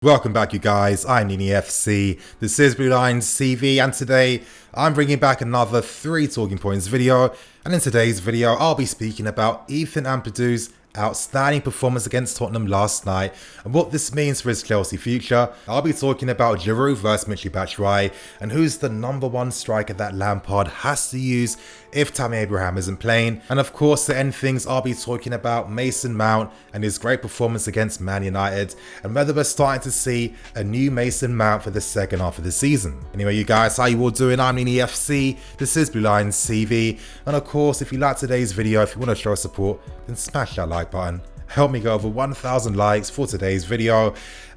Welcome back, you guys. I'm Nini FC. This is Blue Lines TV, and today I'm bringing back another 3 talking points video. And in today's video, I'll be speaking about Ethan AMPADU's outstanding performance against Tottenham last night and what this means for his Chelsea future. I'll be talking about GIROUD versus MICHY and who's the #1 striker that Lampard has to use if Tammy Abraham isn't playing. And of course, to end things, I'll be talking about Mason Mount and his great performance against Man United and whether we're starting to see a new Mason Mount for the second half of the season. Anyway, you guys, how you all doing? I'm Nini FC. This is Blue Lines TV. And of course, if you like today's video, if you want to show support, then smash that like button. Help me go over 1,000 likes for today's video.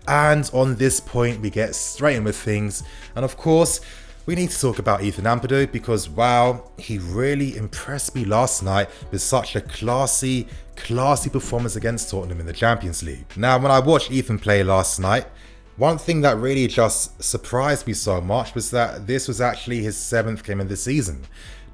And on this point, we get straight in with things. And of course, we need to talk about Ethan AMPADU because, wow, he really impressed me last night with such a classy performance against Tottenham in the Champions League. Now, when I watched Ethan play last night, one thing that really just surprised me so much was that this was actually his 7th game of the season.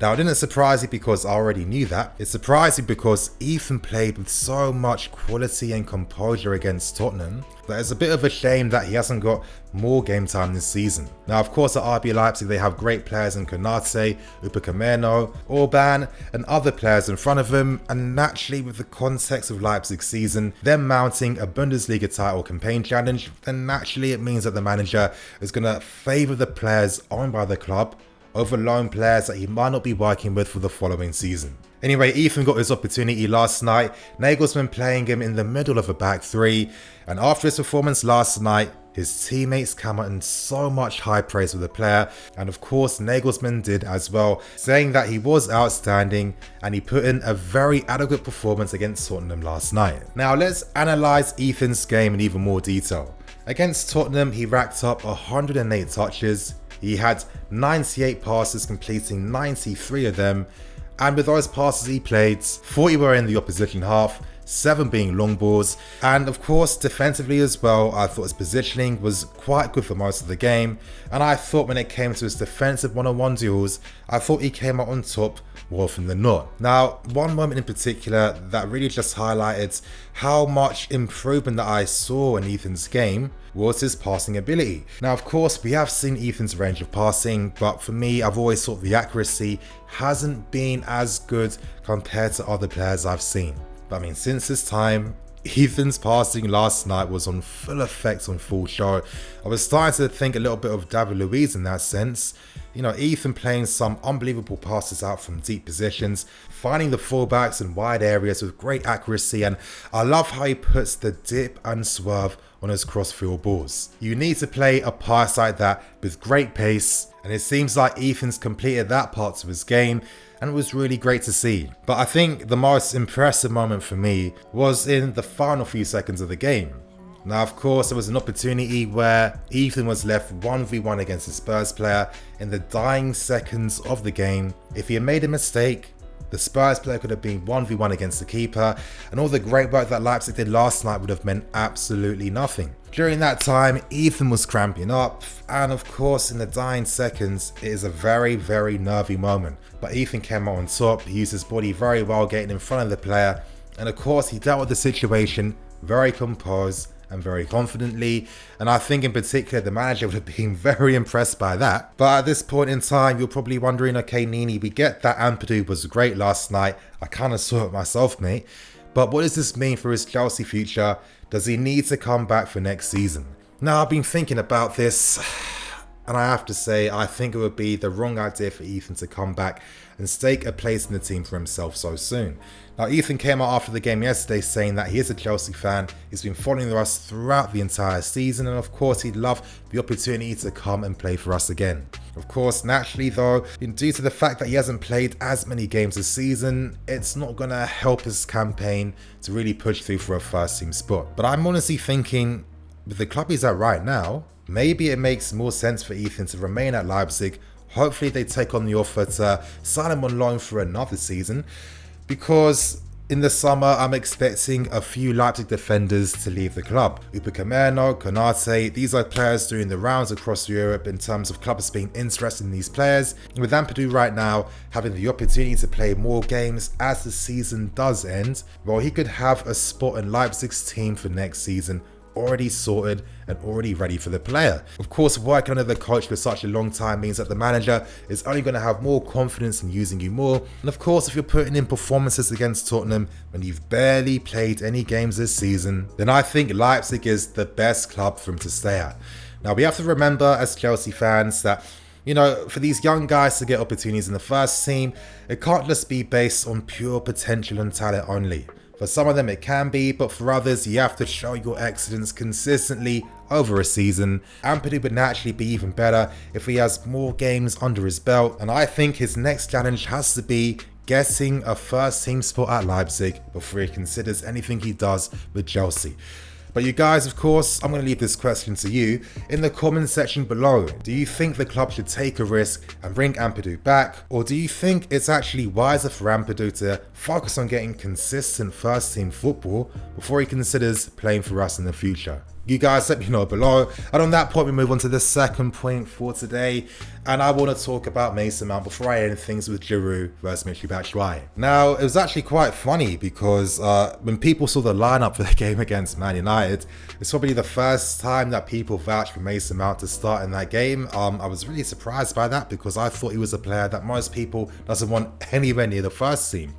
Now, it didn't surprise me because I already knew that. It surprised me because Ethan played with so much quality and composure against Tottenham that it's a bit of a shame that he hasn't got more game time this season. Now, of course, at RB Leipzig, they have great players in Konate, Upamecano, Orban, and other players in front of him. And naturally, with the context of Leipzig's season, them mounting a Bundesliga title campaign challenge, then naturally it means that the manager is going to favour the players owned by the club over loan players that he might not be working with for the following season. Anyway, Ethan got his opportunity last night, Nagelsmann playing him in the middle of a back 3, and after his performance last night, his teammates came out in so much high praise of the player, and of course Nagelsmann did as well, saying that he was outstanding and he put in a very adequate performance against Tottenham last night. Now let's analyse Ethan's game in even more detail. Against Tottenham, he racked up 108 touches, he had 98 passes, completing 93 of them, and with those passes he played, 40 were in the opposition half, 7 being long balls, and of course defensively as well. I thought his positioning was quite good for most of the game, and I thought when it came to his defensive one-on-one duels, I thought he came out on top more often than not. Now, one moment in particular that really just highlighted how much improvement that I saw in Ethan's game was his passing ability. Now, of course, we have seen Ethan's range of passing, but for me, I've always thought the accuracy hasn't been as good compared to other players I've seen. But I mean, since this time, Ethan's passing last night was on full effect, on full show. I was starting to think a little bit of David Luiz in that sense. You know, Ethan playing some unbelievable passes out from deep positions, finding the fullbacks in wide areas with great accuracy, and I love how he puts the dip and swerve on his crossfield balls. You need to play a pass like that with great pace, and it seems like Ethan's completed that part of his game, and it was really great to see. But I think the most impressive moment for me was in the final few seconds of the game. Now, of course, there was an opportunity where Ethan was left 1v1 against a Spurs player in the dying seconds of the game. If he had made a mistake, the Spurs player could have been 1v1 against the keeper, and all the great work that Leipzig did last night would have meant absolutely nothing. During that time, Ethan was cramping up, and of course, in the dying seconds, it is a very nervy moment. But Ethan came out on top, he used his body very well, getting in front of the player, and of course, he dealt with the situation very composed and very confidently, and I think in particular the manager would have been very impressed by that. But at this point in time, you're probably wondering, okay Nini, we get that AMPADU was great last night, I kind of saw it myself mate, but what does this mean for his Chelsea future? Does he need to come back for next season? Now, I've been thinking about this, and I have to say, I think it would be the wrong idea for Ethan to come back and stake a place in the team for himself so soon. Now, Ethan came out after the game yesterday saying that he is a Chelsea fan, he's been following us throughout the entire season, and of course he'd love the opportunity to come and play for us again. Of course, naturally though, due to the fact that he hasn't played as many games this season, it's not going to help his campaign to really push through for a first team spot. But I'm honestly thinking, with the club he's at right now, maybe it makes more sense for Ethan to remain at Leipzig. Hopefully they take on the offer to sign him on loan for another season, because in the summer I'm expecting a few Leipzig defenders to leave the club. Upamecano, Konate, these are players doing the rounds across Europe in terms of clubs being interested in these players. With AMPADU right now having the opportunity to play more games as the season does end, well, he could have a spot in Leipzig's team for next season already sorted and already ready for the player. Of course, working under the coach for such a long time means that the manager is only going to have more confidence in using you more. And of course, if you're putting in performances against Tottenham when you've barely played any games this season, then I think Leipzig is the best club for him to stay at. Now, we have to remember as Chelsea fans that, you know, for these young guys to get opportunities in the first team, it can't just be based on pure potential and talent only. For some of them it can be, but for others you have to show your excellence consistently over a season. AMPADU would naturally be even better if he has more games under his belt, and I think his next challenge has to be getting a first team spot at Leipzig before he considers anything he does with Chelsea. But you guys, of course, I'm going to leave this question to you in the comment section below. Do you think the club should take a risk and bring AMPADU back? Or do you think it's actually wiser for AMPADU to focus on getting consistent first team football before he considers playing for us in the future? You guys let me know below. And on that point, we move on to the second point for today. And I want to talk about Mason Mount before I end things with Giroud versus MICHY. Now, it was actually quite funny because when people saw the lineup for the game against Man United, it's probably the first time that people vouched for Mason Mount to start in that game. I was really surprised by that because I thought he was a player that most people doesn't want anywhere near the first team.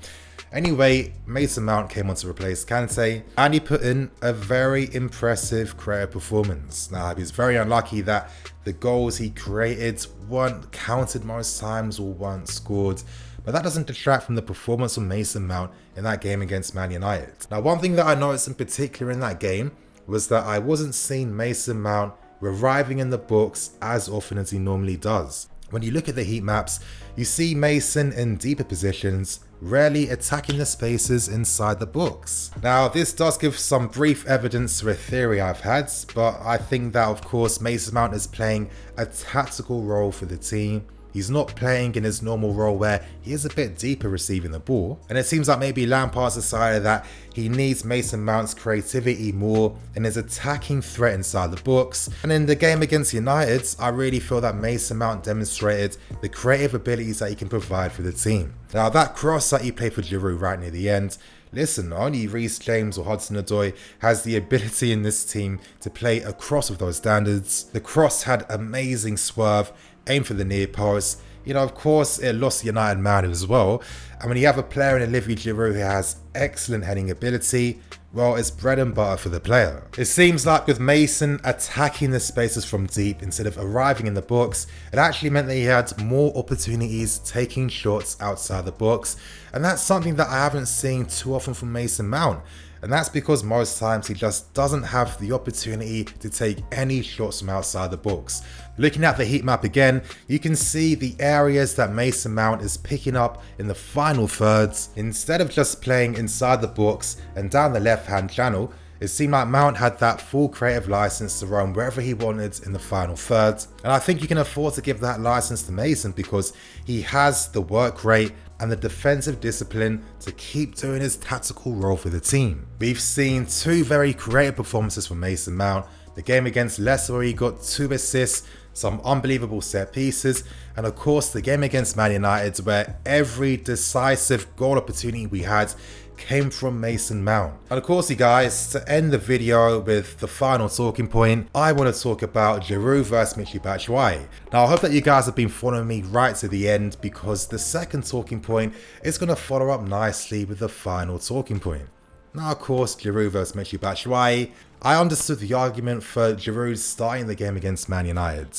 Anyway, Mason Mount came on to replace Kante and he put in a very impressive creative performance. Now, he was very unlucky that the goals he created weren't counted most times or weren't scored, but that doesn't detract from the performance of Mason Mount in that game against Man United. Now, one thing that I noticed in particular in that game was that I wasn't seeing Mason Mount arriving in the box as often as he normally does. When you look at the heat maps, you see Mason in deeper positions, rarely attacking the spaces inside the box. Now, this does give some brief evidence to a theory I've had, but I think that of course Mason Mount is playing a tactical role for the team. He's not playing in his normal role where he is a bit deeper receiving the ball. And it seems like maybe Lampard's decided that he needs Mason Mount's creativity more and his attacking threat inside the box. And in the game against United, I really feel that Mason Mount demonstrated the creative abilities that he can provide for the team. Now, that cross that he played for Giroud right near the end, listen, only Reece James or Hudson-Odoi has the ability in this team to play a cross with those standards. The cross had amazing swerve, aim for the near post. You know, of course, it lost the United man as well. And when you have a player in Olivier Giroud who has excellent heading ability, well, it's bread and butter for the player. It seems like with Mason attacking the spaces from deep instead of arriving in the box, it actually meant that he had more opportunities taking shots outside the box. And that's something that I haven't seen too often from Mason Mount. And that's because most times he just doesn't have the opportunity to take any shots from outside the box. Looking at the heat map again, you can see the areas that Mason Mount is picking up in the final thirds. Instead of just playing inside the box and down the left hand channel, it seemed like Mount had that full creative license to roam wherever he wanted in the final third. And I think you can afford to give that license to Mason because he has the work rate and the defensive discipline to keep doing his tactical role for the team. We've seen two very creative performances from Mason Mount. The game against Leicester where he got 2 assists, some unbelievable set pieces, and of course the game against Man United where every decisive goal opportunity we had came from Mason Mount. And of course, you guys, to end the video with the final talking point, I want to talk about Giroud versus MICHY. Now, I hope that you guys have been following me right to the end because the second talking point is going to follow up nicely with the final talking point. Now, of course, Giroud versus MICHY, I understood the argument for Giroud starting the game against Man United.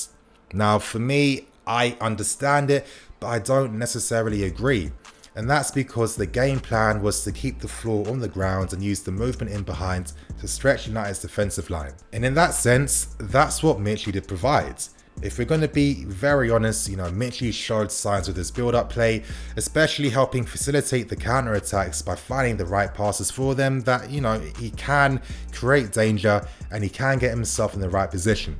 Now, for me, I understand it, but I don't necessarily agree. And that's because the game plan was to keep the floor on the ground and use the movement in behind to stretch United's defensive line. And in that sense, that's what MICHY did provide. If we're going to be very honest, you know, MICHY showed signs with his build-up play, especially helping facilitate the counter-attacks by finding the right passes for them that, you know, he can create danger and he can get himself in the right position.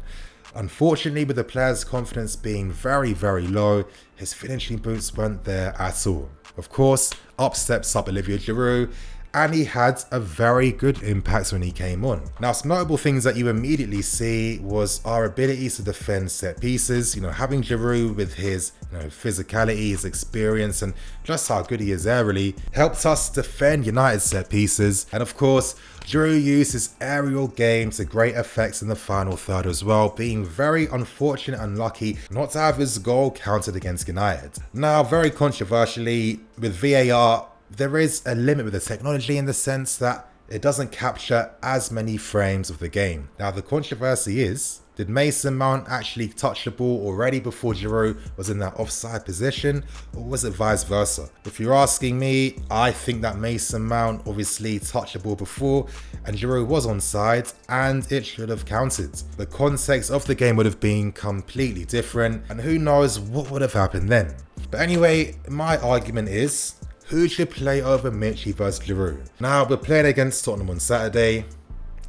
Unfortunately, with the player's confidence being very, very low, his finishing boots weren't there at all. Of course, up steps Olivier Giroud, and he had a very good impact when he came on. Now, some notable things that you immediately see was our abilities to defend set pieces. Having Giroud with his physicality, his experience, and just how good he is there really helped us defend United's set pieces. And of course, Giroud used his aerial game to great effects in the final third as well, being very unfortunate and unlucky not to have his goal counted against United. Now, very controversially, with VAR, there is a limit with the technology in the sense that it doesn't capture as many frames of the game. Now, the controversy is, did Mason Mount actually touch the ball already before Giroud was in that offside position, or was it vice versa? If you're asking me, I think that Mason Mount obviously touched the ball before and Giroud was onside, and it should have counted. The context of the game would have been completely different, and who knows what would have happened then. But anyway, my argument is, who should play over MICHY versus Giroud? Now, we're playing against Tottenham on Saturday,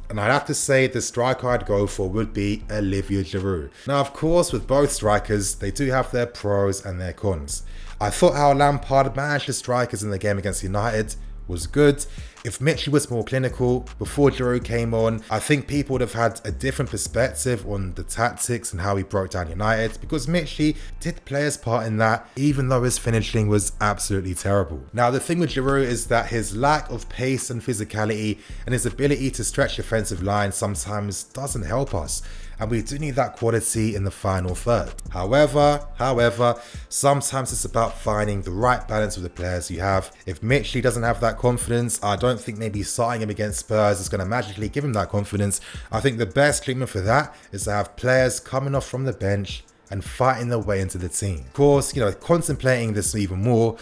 and I'd have to say the striker I'd go for would be Olivier Giroud. Now, of course, with both strikers, they do have their pros and their cons. I thought how Lampard managed the strikers in the game against United was good. If MICHY was more clinical before Giroud came on, I think people would have had a different perspective on the tactics and how he broke down United, because MICHY did play his part in that, even though his finishing was absolutely terrible. Now, the thing with Giroud is that his lack of pace and physicality and his ability to stretch defensive lines sometimes doesn't help us, and we do need that quality in the final third. However, sometimes it's about finding the right balance with the players you have. If MICHY doesn't have that confidence, I don't think maybe starting him against Spurs is going to magically give him that confidence. I think the best treatment for that is to have players coming off from the bench and fighting their way into the team. Of course, contemplating this even more,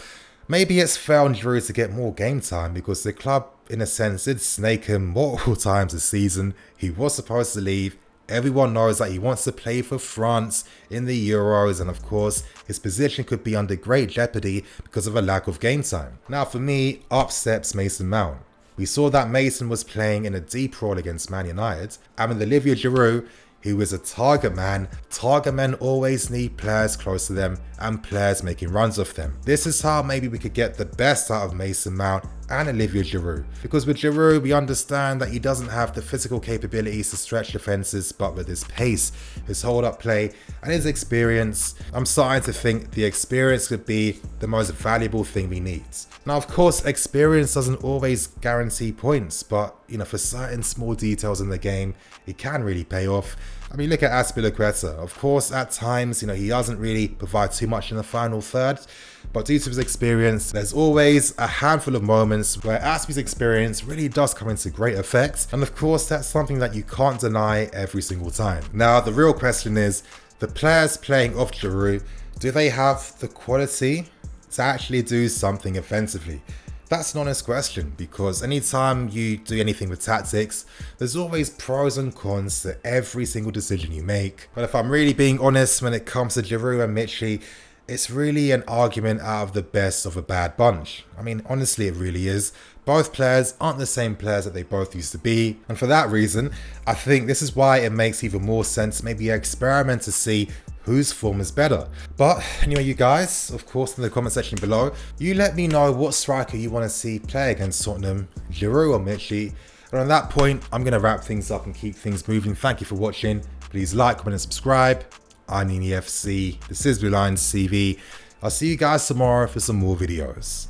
maybe it's fair on Giroud to get more game time, because the club, in a sense, did snake him multiple times this season. He was supposed to leave. Everyone knows that he wants to play for France in the Euros, and of course, his position could be under great jeopardy because of a lack of game time. Now, for me, up steps Mason Mount. We saw that Mason was playing in a deep role against Man United, and with Olivier Giroud, he was a target man. Target men always need players close to them and players making runs off them. This is how maybe we could get the best out of Mason Mount and Olivier Giroud. Because with Giroud, we understand that he doesn't have the physical capabilities to stretch defenses, but with his pace, his hold-up play, and his experience, I'm starting to think the experience could be the most valuable thing we need. Now, of course, experience doesn't always guarantee points, but for certain small details in the game, it can really pay off. I mean, look at Azpilicueta. Of course, at times, he doesn't really provide too much in the final third, but due to his experience, there's always a handful of moments where Azpi's experience really does come into great effect. And of course, that's something that you can't deny every single time. Now, the real question is, the players playing off Giroud, do they have the quality to actually do something offensively? That's an honest question, because anytime you do anything with tactics, there's always pros and cons to every single decision you make. But if I'm really being honest, when it comes to Giroud and MICHY, it's really an argument out of the best of a bad bunch. I mean, honestly, it really is. Both players aren't the same players that they both used to be, and for that reason, I think this is why it makes even more sense maybe experiment to see whose form is better. But anyway, you guys, of course, in the comment section below, you let me know what striker you want to see play against Tottenham, Giroud or MICHY. And on that point, I'm going to wrap things up and keep things moving. Thank you for watching. Please like, comment and subscribe. I'm NINI FC. This is Blue Lines TV. I'll see you guys tomorrow for some more videos.